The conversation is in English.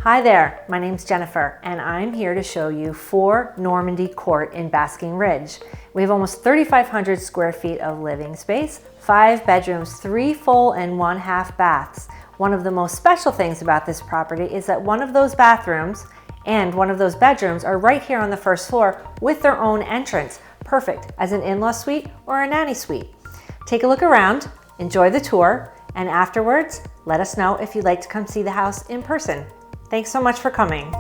Hi there, my name's Jennifer, and I'm here to show you 4 Normandy Court in Basking Ridge. We have almost 3,500 square feet of living space, 5 bedrooms, 3 full and 1 half baths. One of the most special things about this property is that one of those bathrooms and one of those bedrooms are right here on the first floor with their own entrance, perfect as an in-law suite or a nanny suite. Take a look around, enjoy the tour, and afterwards, let us know if you'd like to come see the house in person. Thanks so much for coming.